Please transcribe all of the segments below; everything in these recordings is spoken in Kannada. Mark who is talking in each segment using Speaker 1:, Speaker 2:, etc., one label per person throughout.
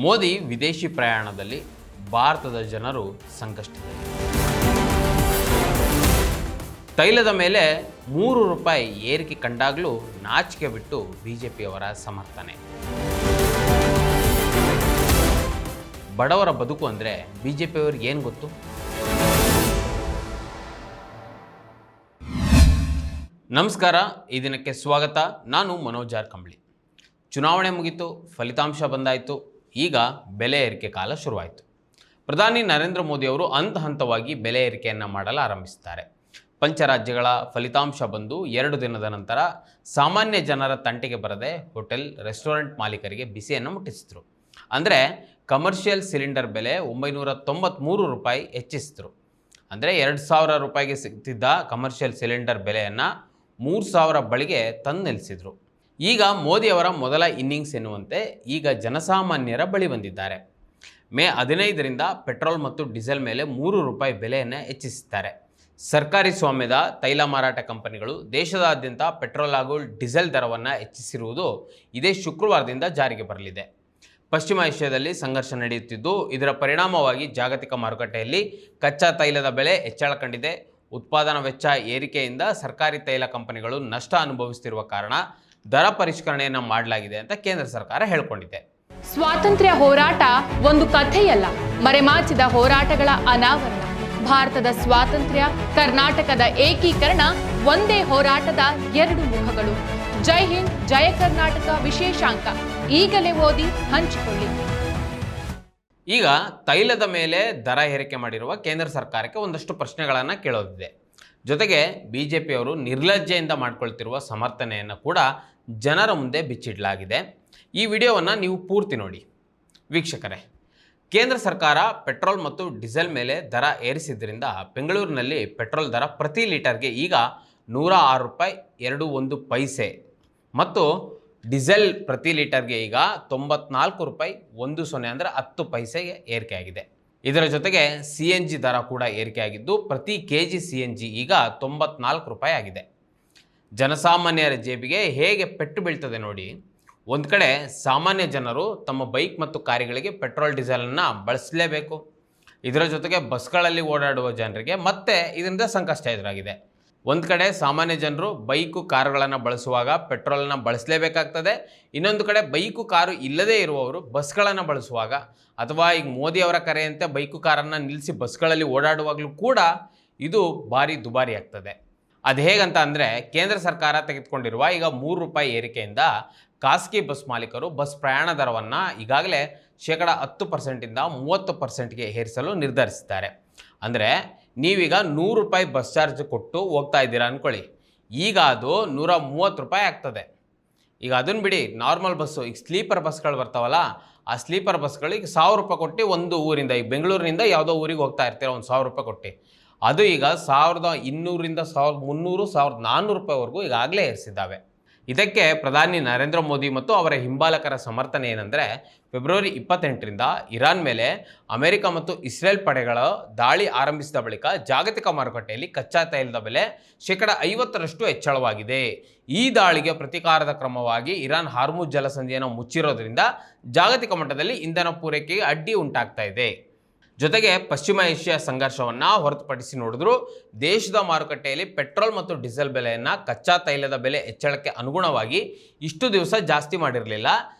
Speaker 1: ಮೋದಿ ವಿದೇಶಿ ಪ್ರಯಾಣದಲ್ಲಿ ಭಾರತದ ಜನರು ಸಂಕಷ್ಟದಲ್ಲಿ. ತೈಲದ ಮೇಲೆ ₹3 ಏರಿಕೆ ಕಂಡಾಗಲೂ ನಾಚಿಕೆ ಬಿಟ್ಟು ಬಿಜೆಪಿಯವರ ಸಮರ್ಥನೆ. ಬಡವರ ಬದುಕು ಅಂದರೆ ಬಿಜೆಪಿಯವ್ರಿಗೆ ಏನು ಗೊತ್ತು? ನಮಸ್ಕಾರ, ಈ ದಿನಕ್ಕೆ ಸ್ವಾಗತ. ನಾನು ಮನೋಜ್ ಜಾರ್ಕಂಬಳಿ. ಚುನಾವಣೆ ಮುಗಿತು, ಫಲಿತಾಂಶ ಬಂದಾಯಿತು. ಈಗ ಬೆಲೆ ಏರಿಕೆ ಕಾಲ ಶುರುವಾಯಿತು. ಪ್ರಧಾನಿ ನರೇಂದ್ರ ಮೋದಿ ಅವರು ಹಂತವಾಗಿ ಬೆಲೆ ಏರಿಕೆಯನ್ನು ಮಾಡಲು ಆರಂಭಿಸಿದ್ದಾರೆ. ಪಂಚರಾಜ್ಯಗಳ ಫಲಿತಾಂಶ ಬಂದು 2 ದಿನದ ನಂತರ ಸಾಮಾನ್ಯ ಜನರ ತಂಟೆಗೆ ಬರದೆ ಹೋಟೆಲ್, ರೆಸ್ಟೋರೆಂಟ್ ಮಾಲೀಕರಿಗೆ ಬಿಸಿಯನ್ನು ಮುಟ್ಟಿಸಿದರು. ಅಂದರೆ ಕಮರ್ಷಿಯಲ್ ಸಿಲಿಂಡರ್ ಬೆಲೆ ₹993 ಹೆಚ್ಚಿಸಿದರು. ಅಂದರೆ ₹2,000 ಸಿಗ್ತಿದ್ದ ಕಮರ್ಷಿಯಲ್ ಸಿಲಿಂಡರ್ ಬೆಲೆಯನ್ನು 3,000 ಬಳಿಗೆ ತಂದು ನಿಲ್ಲಿಸಿದರು. ಈಗ ಮೋದಿಯವರ ಮೊದಲ ಇನ್ನಿಂಗ್ಸ್ ಎನ್ನುವಂತೆ ಈಗ ಜನಸಾಮಾನ್ಯರ ಬಳಿ ಬಂದಿದ್ದಾರೆ. ಮೇ 15ರಿಂದ ಪೆಟ್ರೋಲ್ ಮತ್ತು ಡೀಸೆಲ್ ಮೇಲೆ ₹3 ಬೆಲೆಯನ್ನು ಹೆಚ್ಚಿಸಿದ್ದಾರೆ. ಸರ್ಕಾರಿ ಸ್ವಾಮ್ಯದ ತೈಲ ಮಾರಾಟ ಕಂಪನಿಗಳು ದೇಶದಾದ್ಯಂತ ಪೆಟ್ರೋಲ್ ಹಾಗೂ ಡೀಸೆಲ್ ದರವನ್ನು ಹೆಚ್ಚಿಸಿರುವುದು ಇದೇ ಶುಕ್ರವಾರದಿಂದ ಜಾರಿಗೆ ಬರಲಿದೆ. ಪಶ್ಚಿಮ ಏಷ್ಯಾದಲ್ಲಿ ಸಂಘರ್ಷ ನಡೆಯುತ್ತಿದ್ದು, ಇದರ ಪರಿಣಾಮವಾಗಿ ಜಾಗತಿಕ ಮಾರುಕಟ್ಟೆಯಲ್ಲಿ ಕಚ್ಚಾ ತೈಲದ ಬೆಲೆ ಹೆಚ್ಚಳ ಕಂಡಿದೆ. ಉತ್ಪಾದನಾ ವೆಚ್ಚ ಏರಿಕೆಯಿಂದ ಸರ್ಕಾರಿ ತೈಲ ಕಂಪನಿಗಳು ನಷ್ಟ ಅನುಭವಿಸುತ್ತಿರುವ ಕಾರಣ ದರ ಪರಿಷ್ಕರಣೆಯನ್ನು ಮಾಡಲಾಗಿದೆ ಅಂತ ಕೇಂದ್ರ ಸರ್ಕಾರ ಹೇಳಿಕೊಂಡಿದೆ.
Speaker 2: ಸ್ವಾತಂತ್ರ್ಯ ಹೋರಾಟ ಒಂದು ಕಥೆಯಲ್ಲ, ಮರೆಮಾಚಿದ ಹೋರಾಟಗಳ ಅನಾವರಣ. ಭಾರತದ ಸ್ವಾತಂತ್ರ್ಯ, ಕರ್ನಾಟಕದ ಏಕೀಕರಣ ಒಂದೇ ಹೋರಾಟದ 2 ಮುಖಗಳು. ಜೈ ಹಿಂದ್, ಜಯ ಕರ್ನಾಟಕ ವಿಶೇಷಾಂಕ ಈಗಲೇ ಓದಿ ಹಂಚಿಕೊಳ್ಳಿ.
Speaker 1: ಈಗ ತೈಲದ ಮೇಲೆ ದರ ಏರಿಕೆ ಮಾಡಿರುವ ಕೇಂದ್ರ ಸರ್ಕಾರಕ್ಕೆ ಒಂದಷ್ಟು ಪ್ರಶ್ನೆಗಳನ್ನು ಕೇಳೋದಿದೆ. ಜೊತೆಗೆ ಬಿಜೆಪಿಯವರು ನಿರ್ಲಜ್ಜೆಯಿಂದ ಮಾಡಿಕೊಳ್ತಿರುವ ಸಮರ್ಥನೆಯನ್ನು ಕೂಡ ಜನರ ಮುಂದೆ ಬಿಚ್ಚಿಡಲಾಗಿದೆ. ಈ ವಿಡಿಯೋವನ್ನು ನೀವು ಪೂರ್ತಿ ನೋಡಿ. ವೀಕ್ಷಕರೇ, ಕೇಂದ್ರ ಸರ್ಕಾರ ಪೆಟ್ರೋಲ್ ಮತ್ತು ಡೀಸೆಲ್ ಮೇಲೆ ದರ ಏರಿಸಿದ್ದರಿಂದ ಬೆಂಗಳೂರಿನಲ್ಲಿ ಪೆಟ್ರೋಲ್ ದರ ಪ್ರತಿ ಲೀಟರ್ಗೆ ಈಗ ₹106.21 ಮತ್ತು ಡೀಸೆಲ್ ಪ್ರತಿ ಲೀಟರ್ಗೆ ಈಗ ₹94.10 ಅಂದರೆ 10 ಪೈಸೆಗೆ ಏರಿಕೆಯಾಗಿದೆ. ಇದರ ಜೊತೆಗೆ CNG ದರ ಕೂಡ ಏರಿಕೆಯಾಗಿದ್ದು ಪ್ರತಿ kg CNG ಈಗ ₹94 ಆಗಿದೆ. ಜನಸಾಮಾನ್ಯರ ಜೇಬಿಗೆ ಹೇಗೆ ಪೆಟ್ಟು ಬೀಳ್ತದೆ ನೋಡಿ. ಒಂದು ಕಡೆ ಸಾಮಾನ್ಯ ಜನರು ತಮ್ಮ ಬೈಕ್ ಮತ್ತು ಕಾರುಗಳಿಗೆ ಪೆಟ್ರೋಲ್ ಡೀಸೆಲನ್ನು ಬಳಸಲೇಬೇಕು. ಇದರ ಜೊತೆಗೆ ಬಸ್ಗಳಲ್ಲಿ ಓಡಾಡುವ ಜನರಿಗೆ ಮತ್ತೆ ಇದರಿಂದ ಸಂಕಷ್ಟ ಎದುರಾಗಿದೆ. ಒಂದು ಕಡೆ ಸಾಮಾನ್ಯ ಜನರು ಬೈಕು ಕಾರುಗಳನ್ನು ಬಳಸುವಾಗ ಪೆಟ್ರೋಲನ್ನು ಬಳಸಲೇಬೇಕಾಗ್ತದೆ. ಇನ್ನೊಂದು ಕಡೆ ಬೈಕು ಕಾರು ಇಲ್ಲದೇ ಇರುವವರು ಬಸ್ಗಳನ್ನು ಬಳಸುವಾಗ ಅಥವಾ ಈಗ ಮೋದಿಯವರ ಕರೆಯಂತೆ ಬೈಕು ಕಾರನ್ನು ನಿಲ್ಲಿಸಿ ಬಸ್ಗಳಲ್ಲಿ ಓಡಾಡುವಾಗಲೂ ಕೂಡ ಇದು ಭಾರಿ ದುಬಾರಿ ಆಗ್ತದೆ. ಅದು ಹೇಗಂತ ಅಂದರೆ, ಕೇಂದ್ರ ಸರ್ಕಾರ ತೆಗೆದುಕೊಂಡಿರುವ ಈಗ ₹3 ಏರಿಕೆಯಿಂದ ಖಾಸಗಿ ಬಸ್ ಮಾಲೀಕರು ಬಸ್ ಪ್ರಯಾಣ ದರವನ್ನು ಈಗಾಗಲೇ 10%ಇಂದ 30%ಗೆ ಏರಿಸಲು ನಿರ್ಧರಿಸಿದ್ದಾರೆ. ಅಂದರೆ ನೀವೀಗ ₹100 ಬಸ್ ಚಾರ್ಜ್ ಕೊಟ್ಟು ಹೋಗ್ತಾ ಇದ್ದೀರಾ ಅಂದ್ಕೊಳ್ಳಿ, ಈಗ ಅದು ₹130 ಆಗ್ತದೆ. ಈಗ ಅದನ್ನು ಬಿಡಿ, ನಾರ್ಮಲ್ ಬಸ್ಸು, ಈಗ ಸ್ಲೀಪರ್ ಬಸ್ಗಳು ಬರ್ತಾವಲ್ಲ, ಆ ಸ್ಲೀಪರ್ ಬಸ್ಗಳು ಈಗ ₹1,000 ಕೊಟ್ಟು ಒಂದು ಊರಿಂದ, ಈಗ ಬೆಂಗಳೂರಿನಿಂದ ಯಾವುದೋ ಊರಿಗೆ ಹೋಗ್ತಾ ಇರ್ತೀರ ಒಂದು ₹1,000 ಕೊಟ್ಟು, ಅದು ಈಗ 1,200ರಿಂದ 1,300, 1,400ವರೆಗೂ ಈಗಾಗಲೇ ಏರಿಸಿದ್ದಾವೆ. ಇದಕ್ಕೆ ಪ್ರಧಾನಿ ನರೇಂದ್ರ ಮೋದಿ ಮತ್ತು ಅವರ ಹಿಂಬಾಲಕರ ಸಮರ್ಥನೆ ಏನಂದರೆ, ಫೆಬ್ರವರಿ 28ರಿಂದ ಇರಾನ್ ಮೇಲೆ ಅಮೆರಿಕ ಮತ್ತು ಇಸ್ರೇಲ್ ಪಡೆಗಳು ದಾಳಿ ಆರಂಭಿಸಿದ ಬಳಿಕ ಜಾಗತಿಕ ಮಾರುಕಟ್ಟೆಯಲ್ಲಿ ಕಚ್ಚಾ ತೈಲದ ಬೆಲೆ 50% ಹೆಚ್ಚಳವಾಗಿದೆ. ಈ ದಾಳಿಗೆ ಪ್ರತೀಕಾರದ ಕ್ರಮವಾಗಿ ಇರಾನ್ ಹಾರ್ಮುಜ್ ಜಲಸಂಧಿಯನ್ನು ಮುಚ್ಚಿರೋದ್ರಿಂದ ಜಾಗತಿಕ ಮಟ್ಟದಲ್ಲಿ ಇಂಧನ ಪೂರೈಕೆಗೆ ಅಡ್ಡಿ ಉಂಟಾಗ್ತಾ ಇದೆ. ಜೊತೆಗೆ ಪಶ್ಚಿಮ ಏಷ್ಯಾ ಸಂಘರ್ಷವನ್ನು ಹೊರತುಪಡಿಸಿ ನೋಡಿದ್ರು ದೇಶದ ಮಾರುಕಟ್ಟೆಯಲ್ಲಿ ಪೆಟ್ರೋಲ್ ಮತ್ತು ಡೀಸೆಲ್ ಬೆಲೆಯನ್ನು ಕಚ್ಚಾ ತೈಲದ ಬೆಲೆ ಹೆಚ್ಚಳಕ್ಕೆ ಅನುಗುಣವಾಗಿ ಇಷ್ಟು ದಿವಸ ಜಾಸ್ತಿ ಮಾಡಿರಲಿಲ್ಲ.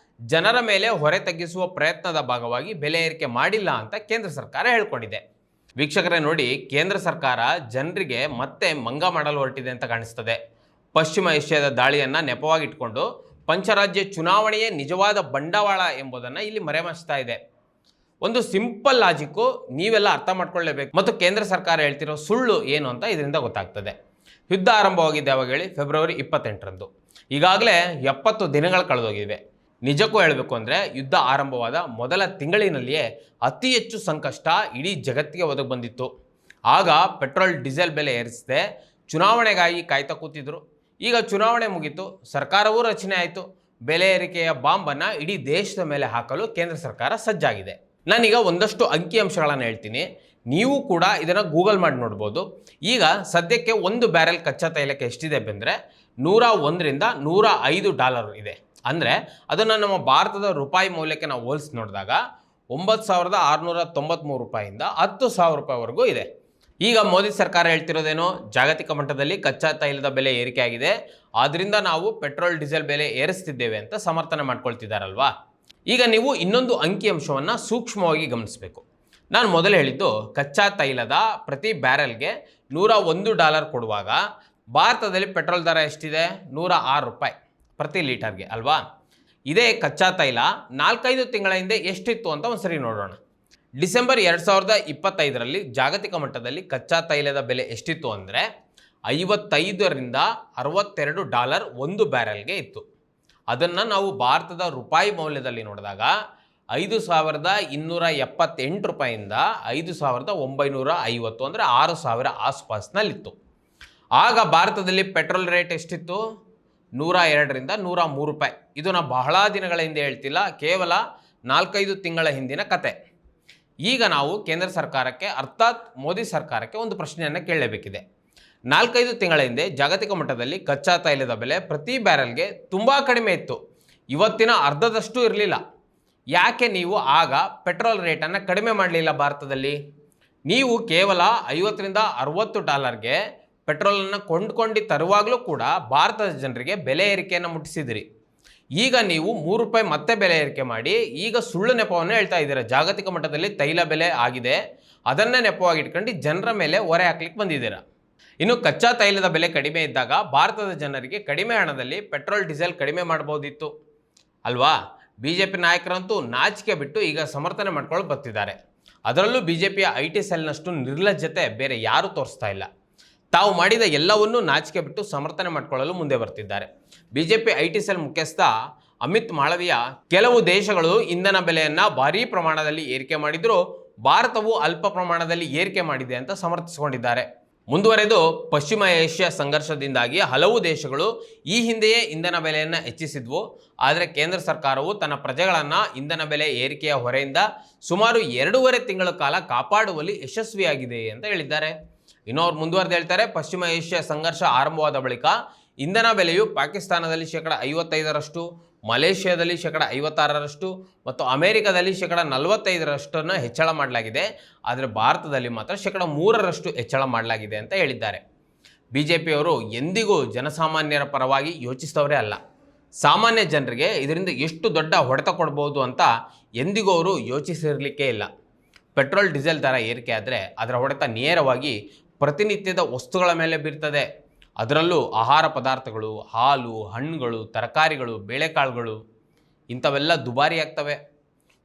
Speaker 1: ಜನರ ಮೇಲೆ ಹೊರೆ ತಗ್ಗಿಸುವ ಪ್ರಯತ್ನದ ಭಾಗವಾಗಿ ಬೆಲೆ ಏರಿಕೆ ಮಾಡಿಲ್ಲ ಅಂತ ಕೇಂದ್ರ ಸರ್ಕಾರ ಹೇಳಿಕೊಂಡಿದೆ. ವೀಕ್ಷಕರೇ ನೋಡಿ, ಕೇಂದ್ರ ಸರ್ಕಾರ ಜನರಿಗೆ ಮತ್ತೆ ಮಂಗ ಮಾಡಲು ಹೊರಟಿದೆ ಅಂತ ಕಾಣಿಸ್ತದೆ. ಪಶ್ಚಿಮ ಏಷ್ಯಾದ ದಾಳಿಯನ್ನು ನೆಪವಾಗಿಟ್ಕೊಂಡು ಪಂಚರಾಜ್ಯ ಚುನಾವಣೆಯೇ ನಿಜವಾದ ಬಂಡವಾಳ ಎಂಬುದನ್ನು ಇಲ್ಲಿ ಮರೆಮಾಚ್ತಾ ಇದೆ. ಒಂದು ಸಿಂಪಲ್ ಲಾಜಿಕ್ಕು ನೀವೆಲ್ಲ ಅರ್ಥ ಮಾಡ್ಕೊಳ್ಳೇಬೇಕು. ಮತ್ತು ಕೇಂದ್ರ ಸರ್ಕಾರ ಹೇಳ್ತಿರೋ ಸುಳ್ಳು ಏನು ಅಂತ ಇದರಿಂದ ಗೊತ್ತಾಗ್ತದೆ. ಯುದ್ಧ ಆರಂಭವಾಗಿದ್ದೆ ಯಾವಾಗ ಹೇಳಿ? ಫೆಬ್ರವರಿ 28ರಂದು. ಈಗಾಗಲೇ 70 ದಿನಗಳು ಕಳೆದೋಗಿವೆ. ನಿಜಕ್ಕೂ ಹೇಳಬೇಕು ಅಂದರೆ ಯುದ್ಧ ಆರಂಭವಾದ ಮೊದಲ ತಿಂಗಳಿನಲ್ಲಿಯೇ ಅತಿ ಹೆಚ್ಚು ಸಂಕಷ್ಟ ಇಡೀ ಜಗತ್ತಿಗೆ ಒದಗಿ ಬಂದಿತ್ತು. ಆಗ ಪೆಟ್ರೋಲ್ ಡೀಸೆಲ್ ಬೆಲೆ ಏರಿಸದೆ ಚುನಾವಣೆಗಾಗಿ ಕಾಯ್ತಾ ಕೂತಿದ್ರು. ಈಗ ಚುನಾವಣೆ ಮುಗಿತು, ಸರ್ಕಾರವೂ ರಚನೆ ಆಯಿತು. ಬೆಲೆ ಏರಿಕೆಯ ಬಾಂಬನ್ನು ಇಡೀ ದೇಶದ ಮೇಲೆ ಹಾಕಲು ಕೇಂದ್ರ ಸರ್ಕಾರ ಸಜ್ಜಾಗಿದೆ. ನಾನೀಗ ಒಂದಷ್ಟು ಅಂಕಿಅಂಶಗಳನ್ನು ಹೇಳ್ತೀನಿ, ನೀವು ಕೂಡ ಇದನ್ನು ಗೂಗಲ್ ಮಾಡಿ ನೋಡ್ಬೋದು. ಈಗ ಸದ್ಯಕ್ಕೆ 1 ಬ್ಯಾರೆಲ್ ಕಚ್ಚಾ ತೈಲಕ್ಕೆ ಎಷ್ಟಿದೆ ಅಂದರೆ $101ರಿಂದ $105 ಇದೆ. ಅಂದರೆ ಅದನ್ನು ನಮ್ಮ ಭಾರತದ ರೂಪಾಯಿ ಮೌಲ್ಯಕ್ಕೆ ನಾವು ಹೋಲಿಸಿ ನೋಡಿದಾಗ 9,693 ರೂಪಾಯಿಂದ 10,000 ರೂಪಾಯಿವರೆಗೂ ಇದೆ. ಈಗ ಮೋದಿ ಸರ್ಕಾರ ಹೇಳ್ತಿರೋದೇನು, ಜಾಗತಿಕ ಮಟ್ಟದಲ್ಲಿ ಕಚ್ಚಾ ತೈಲದ ಬೆಲೆ ಏರಿಕೆ ಆಗಿದೆ, ಆದ್ದರಿಂದ ನಾವು ಪೆಟ್ರೋಲ್ ಡೀಸೆಲ್ ಬೆಲೆ ಏರಿಸ್ತಿದ್ದೇವೆ ಅಂತ ಸಮರ್ಥನೆ ಮಾಡ್ಕೊಳ್ತಿದ್ದಾರಲ್ವಾ. ಈಗ ನೀವು ಇನ್ನೊಂದು ಅಂಕಿಅಂಶವನ್ನು ಸೂಕ್ಷ್ಮವಾಗಿ ಗಮನಿಸಬೇಕು. ನಾನು ಮೊದಲು ಹೇಳಿದ್ದು ಕಚ್ಚಾ ತೈಲದ ಪ್ರತಿ ಬ್ಯಾರೆಲ್ಗೆ $101 ಕೊಡುವಾಗ ಭಾರತದಲ್ಲಿ ಪೆಟ್ರೋಲ್ ದರ ಎಷ್ಟಿದೆ? 106 ರೂಪಾಯಿ ಪ್ರತಿ ಲೀಟರ್ಗೆ ಅಲ್ವಾ. ಇದೇ ಕಚ್ಚಾ ತೈಲ 4-5 ತಿಂಗಳ ಹಿಂದೆ ಎಷ್ಟಿತ್ತು ಅಂತ ಒಂದ್ಸರಿ ನೋಡೋಣ. ಡಿಸೆಂಬರ್ 2025ರಲ್ಲಿ ಜಾಗತಿಕ ಮಟ್ಟದಲ್ಲಿ ಕಚ್ಚಾ ತೈಲದ ಬೆಲೆ ಎಷ್ಟಿತ್ತು ಅಂದರೆ $55-62 ಒಂದು ಬ್ಯಾರೆಲ್ಗೆ ಇತ್ತು. ಅದನ್ನು ನಾವು ಭಾರತದ ರೂಪಾಯಿ ಮೌಲ್ಯದಲ್ಲಿ ನೋಡಿದಾಗ 5,278 ರೂಪಾಯಿಂದ 5,950 ಅಂದರೆ 6,000 ಆಸ್ಪಾಸ್ನಲ್ಲಿತ್ತು. ಆಗ ಭಾರತದಲ್ಲಿ ಪೆಟ್ರೋಲ್ ರೇಟ್ ಎಷ್ಟಿತ್ತು? 102ರಿಂದ 103 ರೂಪಾಯಿ. ಇದು ನಾನು ಬಹಳ ದಿನಗಳ ಹಿಂದೆ ಹೇಳ್ತಿಲ್ಲ, ಕೇವಲ 4-5 ತಿಂಗಳ ಹಿಂದಿನ ಕತೆ. ಈಗ ನಾವು ಕೇಂದ್ರ ಸರ್ಕಾರಕ್ಕೆ ಅರ್ಥಾತ್ ಮೋದಿ ಸರ್ಕಾರಕ್ಕೆ ಒಂದು ಪ್ರಶ್ನೆಯನ್ನು ಕೇಳಲೇಬೇಕಿದೆ. 4-5 ತಿಂಗಳ ಹಿಂದೆ ಜಾಗತಿಕ ಮಟ್ಟದಲ್ಲಿ ಕಚ್ಚಾ ತೈಲದ ಬೆಲೆ ಪ್ರತಿ ಬ್ಯಾರೆಲ್ಗೆ ತುಂಬ ಕಡಿಮೆ ಇತ್ತು, ಇವತ್ತಿನ ಅರ್ಧದಷ್ಟು ಇರಲಿಲ್ಲ. ಯಾಕೆ ನೀವು ಆಗ ಪೆಟ್ರೋಲ್ ರೇಟನ್ನು ಕಡಿಮೆ ಮಾಡಲಿಲ್ಲ? ಭಾರತದಲ್ಲಿ ನೀವು ಕೇವಲ $50-60ಗೆ ಪೆಟ್ರೋಲನ್ನು ಕೊಂಡ್ಕೊಂಡು ತರುವಾಗಲೂ ಕೂಡ ಭಾರತದ ಜನರಿಗೆ ಬೆಲೆ ಏರಿಕೆಯನ್ನು ಮುಟ್ಟಿಸಿದಿರಿ. ಈಗ ನೀವು 3 ರೂಪಾಯಿ ಮತ್ತೆ ಬೆಲೆ ಏರಿಕೆ ಮಾಡಿ ಈಗ ಸುಳ್ಳು ನೆಪವನ್ನು ಹೇಳ್ತಾ ಇದ್ದೀರಾ. ಜಾಗತಿಕ ಮಟ್ಟದಲ್ಲಿ ತೈಲ ಬೆಲೆ ಆಗಿದೆ, ಅದನ್ನೇ ನೆಪವಾಗಿ ಇಟ್ಕೊಂಡು ಜನರ ಮೇಲೆ ಹೊರೆ ಹಾಕ್ಲಿಕ್ಕೆ ಬಂದಿದ್ದೀರಾ. ಇನ್ನು ಕಚ್ಚಾ ತೈಲದ ಬೆಲೆ ಕಡಿಮೆ ಇದ್ದಾಗ ಭಾರತದ ಜನರಿಗೆ ಕಡಿಮೆ ಹಣದಲ್ಲಿ ಪೆಟ್ರೋಲ್ ಡೀಸೆಲ್ ಕಡಿಮೆ ಮಾಡ್ಬೋದಿತ್ತು ಅಲ್ವಾ. BJP ನಾಯಕರಂತೂ ನಾಚಿಕೆ ಬಿಟ್ಟು ಈಗ ಸಮರ್ಥನೆ ಮಾಡ್ಕೊಂಡು ಬರ್ತಿದ್ದಾರೆ. ಅದರಲ್ಲೂ BJPಯ IT ಸೆಲ್ನಷ್ಟು ನಿರ್ಲಜ್ಜತೆ ಬೇರೆ ಯಾರೂ ತೋರಿಸ್ತಾ ಇಲ್ಲ. ತಾವು ಮಾಡಿದ ಎಲ್ಲವನ್ನೂ ನಾಚಿಕೆ ಬಿಟ್ಟು ಸಮರ್ಥನೆ ಮಾಡಿಕೊಳ್ಳಲು ಮುಂದೆ ಬರ್ತಿದ್ದಾರೆ. BJP IT ಸೆಲ್ ಮುಖ್ಯಸ್ಥ ಅಮಿತ್ ಮಾಳವಿಯ ಕೆಲವು ದೇಶಗಳು ಇಂಧನ ಬೆಲೆಯನ್ನು ಭಾರೀ ಪ್ರಮಾಣದಲ್ಲಿ ಏರಿಕೆ ಮಾಡಿದರೂ ಭಾರತವು ಅಲ್ಪ ಪ್ರಮಾಣದಲ್ಲಿ ಏರಿಕೆ ಮಾಡಿದೆ ಅಂತ ಸಮರ್ಥಿಸಿಕೊಂಡಿದ್ದಾರೆ. ಮುಂದುವರೆದು ಪಶ್ಚಿಮ ಏಷ್ಯಾ ಸಂಘರ್ಷದಿಂದಾಗಿ ಹಲವು ದೇಶಗಳು ಈ ಹಿಂದೆಯೇ ಇಂಧನ ಬೆಲೆಯನ್ನು ಹೆಚ್ಚಿಸಿದ್ವು. ಆದರೆ ಕೇಂದ್ರ ಸರ್ಕಾರವು ತನ್ನ ಪ್ರಜೆಗಳನ್ನು ಇಂಧನ ಬೆಲೆ ಏರಿಕೆಯ ಹೊರೆಯಿಂದ ಸುಮಾರು 2.5 ತಿಂಗಳ ಕಾಲ ಕಾಪಾಡುವಲ್ಲಿ ಯಶಸ್ವಿಯಾಗಿದೆ ಅಂತ ಹೇಳಿದ್ದಾರೆ. ಇನ್ನು ಅವ್ರು ಮುಂದುವರೆದು ಹೇಳ್ತಾರೆ, ಪಶ್ಚಿಮ ಏಷ್ಯಾ ಸಂಘರ್ಷ ಆರಂಭವಾದ ಬಳಿಕ ಇಂಧನ ಬೆಲೆಯು ಪಾಕಿಸ್ತಾನದಲ್ಲಿ 55%, ಮಲೇಷ್ಯಾದಲ್ಲಿ 56% ಮತ್ತು ಅಮೆರಿಕದಲ್ಲಿ 45% ಹೆಚ್ಚಳ ಮಾಡಲಾಗಿದೆ. ಆದರೆ ಭಾರತದಲ್ಲಿ ಮಾತ್ರ 3% ಹೆಚ್ಚಳ ಮಾಡಲಾಗಿದೆ ಅಂತ ಹೇಳಿದ್ದಾರೆ. BJPಯವರು ಎಂದಿಗೂ ಜನಸಾಮಾನ್ಯರ ಪರವಾಗಿ ಯೋಚಿಸಿದವರೇ ಅಲ್ಲ. ಸಾಮಾನ್ಯ ಜನರಿಗೆ ಇದರಿಂದ ಎಷ್ಟು ದೊಡ್ಡ ಹೊಡೆತ ಕೊಡ್ಬೋದು ಅಂತ ಎಂದಿಗೂ ಅವರು ಯೋಚಿಸಿರಲಿಕ್ಕೇ ಇಲ್ಲ. ಪೆಟ್ರೋಲ್ ಡೀಸೆಲ್ ದರ ಏರಿಕೆ ಆದರೆ ಅದರ ಹೊಡೆತ ನೇರವಾಗಿ ಪ್ರತಿನಿತ್ಯದ ವಸ್ತುಗಳ ಮೇಲೆ ಬೀರ್ತದೆ. ಅದರಲ್ಲೂ ಆಹಾರ ಪದಾರ್ಥಗಳು, ಹಾಲು, ಹಣ್ಣುಗಳು, ತರಕಾರಿಗಳು, ಬೇಳೆಕಾಳುಗಳು ಇಂಥವೆಲ್ಲ ದುಬಾರಿ ಆಗ್ತವೆ.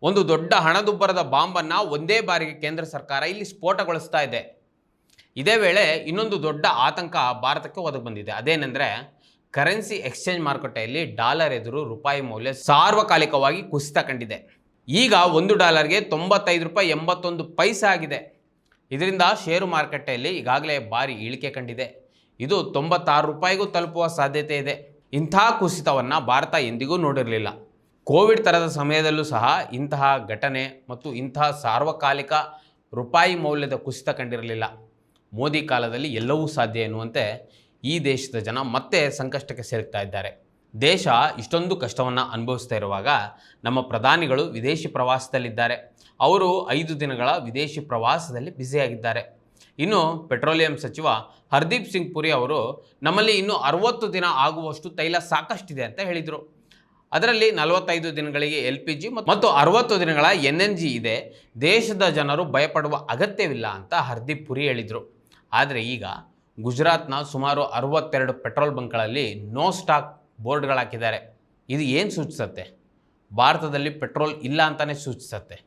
Speaker 1: ಒಂದು ದೊಡ್ಡ ಹಣದುಬ್ಬರದ ಬಾಂಬನ್ನು ಒಂದೇ ಬಾರಿಗೆ ಕೇಂದ್ರ ಸರ್ಕಾರ ಇಲ್ಲಿ ಸ್ಫೋಟಗೊಳಿಸ್ತಾ ಇದೆ. ಇದೇ ವೇಳೆ ಇನ್ನೊಂದು ದೊಡ್ಡ ಆತಂಕ ಭಾರತಕ್ಕೆ ಒದಗಿ ಬಂದಿದೆ. ಅದೇನೆಂದರೆ ಕರೆನ್ಸಿ ಎಕ್ಸ್ಚೇಂಜ್ ಮಾರುಕಟ್ಟೆಯಲ್ಲಿ ಡಾಲರ್ ಎದುರು ರೂಪಾಯಿ ಮೌಲ್ಯ ಸಾರ್ವಕಾಲಿಕವಾಗಿ ಕುಸಿತ ಕಂಡಿದೆ. ಈಗ $1ಗೆ 95 ರೂಪಾಯಿ 81 ಪೈಸೆ ಆಗಿದೆ. ಇದರಿಂದ ಷೇರು ಮಾರುಕಟ್ಟೆಯಲ್ಲಿ ಈಗಾಗಲೇ ಭಾರಿ ಇಳಿಕೆ ಕಂಡಿದೆ. ಇದು 96 ರೂಪಾಯಿಗೂ ತಲುಪುವ ಸಾಧ್ಯತೆ ಇದೆ. ಇಂಥ ಕುಸಿತವನ್ನು ಭಾರತ ಎಂದಿಗೂ ನೋಡಿರಲಿಲ್ಲ. ಕೋವಿಡ್ ಥರದ ಸಮಯದಲ್ಲೂ ಸಹ ಇಂತಹ ಘಟನೆ ಮತ್ತು ಇಂತಹ ಸಾರ್ವಕಾಲಿಕ ರೂಪಾಯಿ ಮೌಲ್ಯದ ಕುಸಿತ ಕಂಡಿರಲಿಲ್ಲ. ಮೋದಿ ಕಾಲದಲ್ಲಿ ಎಲ್ಲವೂ ಸಾಧ್ಯ ಎನ್ನುವಂತೆ ಈ ದೇಶದ ಜನ ಮತ್ತೆ ಸಂಕಷ್ಟಕ್ಕೆ ಸಿಲುಕ್ತಾ ಇದ್ದಾರೆ. ದೇಶ ಇಷ್ಟೊಂದು ಕಷ್ಟವನ್ನು ಅನುಭವಿಸ್ತಾ ಇರುವಾಗ ನಮ್ಮ ಪ್ರಧಾನಿಗಳು ವಿದೇಶಿ ಪ್ರವಾಸದಲ್ಲಿದ್ದಾರೆ. ಅವರು 5 ದಿನಗಳ ವಿದೇಶಿ ಪ್ರವಾಸದಲ್ಲಿ ಬ್ಯುಸಿಯಾಗಿದ್ದಾರೆ. ಇನ್ನು ಪೆಟ್ರೋಲಿಯಂ ಸಚಿವ ಹರ್ದೀಪ್ ಸಿಂಗ್ ಪುರಿ ಅವರು ನಮ್ಮಲ್ಲಿ ಇನ್ನೂ 60 ದಿನ ಆಗುವಷ್ಟು ತೈಲ ಸಾಕಷ್ಟಿದೆ ಅಂತ ಹೇಳಿದರು. ಅದರಲ್ಲಿ 45 ದಿನಗಳಿಗೆ LPG ಮತ್ತು 60 ದಿನಗಳ NNG ಇದೆ. ದೇಶದ ಜನರು ಭಯಪಡುವ ಅಗತ್ಯವಿಲ್ಲ ಅಂತ ಹರ್ದೀಪ್ ಪುರಿ ಹೇಳಿದರು. ಆದರೆ ಈಗ ಗುಜರಾತ್ನ ಸುಮಾರು 62 ಪೆಟ್ರೋಲ್ ಬಂಕ್ಗಳಲ್ಲಿ ನೋ ಸ್ಟಾಕ್ ಬೋರ್ಡ್ಗಳು ಹಾಕಿದ್ದಾರೆ. ಇದು ಏನು ಸೂಚಿಸುತ್ತೆ? ಭಾರತದಲ್ಲಿ ಪೆಟ್ರೋಲ್ ಇಲ್ಲ ಅಂತಲೇ ಸೂಚಿಸುತ್ತೆ.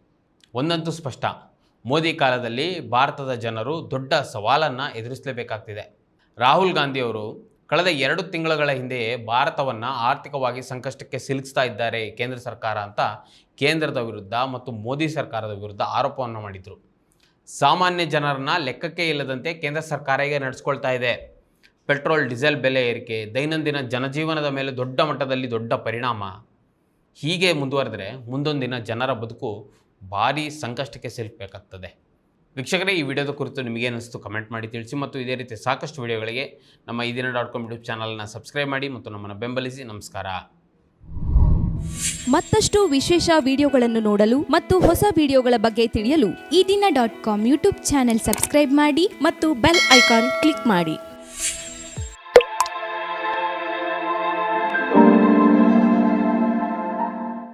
Speaker 1: ಒಂದಂತೂ ಸ್ಪಷ್ಟ, ಮೋದಿ ಕಾಲದಲ್ಲಿ ಭಾರತದ ಜನರು ದೊಡ್ಡ ಸವಾಲನ್ನು ಎದುರಿಸಲೇಬೇಕಾಗ್ತಿದೆ. ರಾಹುಲ್ ಗಾಂಧಿಯವರು ಕಳೆದ 2 ತಿಂಗಳುಗಳ ಹಿಂದೆಯೇ ಭಾರತವನ್ನು ಆರ್ಥಿಕವಾಗಿ ಸಂಕಷ್ಟಕ್ಕೆ ಸಿಲುಕಿಸ್ತಾ ಇದ್ದಾರೆ ಕೇಂದ್ರ ಸರ್ಕಾರ ಅಂತ ಕೇಂದ್ರದ ವಿರುದ್ಧ ಮತ್ತು ಮೋದಿ ಸರ್ಕಾರದ ವಿರುದ್ಧ ಆರೋಪವನ್ನು ಮಾಡಿದರು. ಸಾಮಾನ್ಯ ಜನರನ್ನು ಲೆಕ್ಕಕ್ಕೆ ಇಲ್ಲದಂತೆ ಕೇಂದ್ರ ಸರ್ಕಾರ ಈಗ ನಡೆಸ್ಕೊಳ್ತಾ ಇದೆ. ಪೆಟ್ರೋಲ್ ಡೀಸೆಲ್ ಬೆಲೆ ಏರಿಕೆ ದೈನಂದಿನ ಜನಜೀವನದ ಮೇಲೆ ದೊಡ್ಡ ಮಟ್ಟದಲ್ಲಿ ದೊಡ್ಡ ಪರಿಣಾಮ. ಹೀಗೆ ಮುಂದುವರೆದರೆ ಮುಂದೊಂದು ದಿನ ಜನರ ಬದುಕು ಭಾರೀ ಸಂಕಷ್ಟಕ್ಕೆ ಸಿಲುಕಬೇಕಾಗ್ತದೆ. ವೀಕ್ಷಕರೇ, ಈ ವಿಡಿಯೋದ ಕುರಿತು ನಿಮಗೇನಿಸ್ತು ಕಮೆಂಟ್ ಮಾಡಿ ತಿಳಿಸಿ ಮತ್ತು ಇದೇ ರೀತಿ ಸಾಕಷ್ಟು ವಿಡಿಯೋಗಳಿಗೆ ನಮ್ಮ ಈ ದಿನ .com ಯೂಟ್ಯೂಬ್ ಚಾನಲ್ನ ಸಬ್ಸ್ಕ್ರೈಬ್ ಮಾಡಿ ಮತ್ತು ನಮ್ಮನ್ನು ಬೆಂಬಲಿಸಿ. ನಮಸ್ಕಾರ.
Speaker 3: ಮತ್ತಷ್ಟು ವಿಶೇಷ ವಿಡಿಯೋಗಳನ್ನು ನೋಡಲು ಮತ್ತು ಹೊಸ ವಿಡಿಯೋಗಳ ಬಗ್ಗೆ ತಿಳಿಯಲು
Speaker 4: ಈ ದಿನ .com ಯೂಟ್ಯೂಬ್ ಚಾನೆಲ್ ಸಬ್ಸ್ಕ್ರೈಬ್ ಮಾಡಿ ಮತ್ತು ಬೆಲ್ ಐಕಾನ್ ಕ್ಲಿಕ್ ಮಾಡಿ.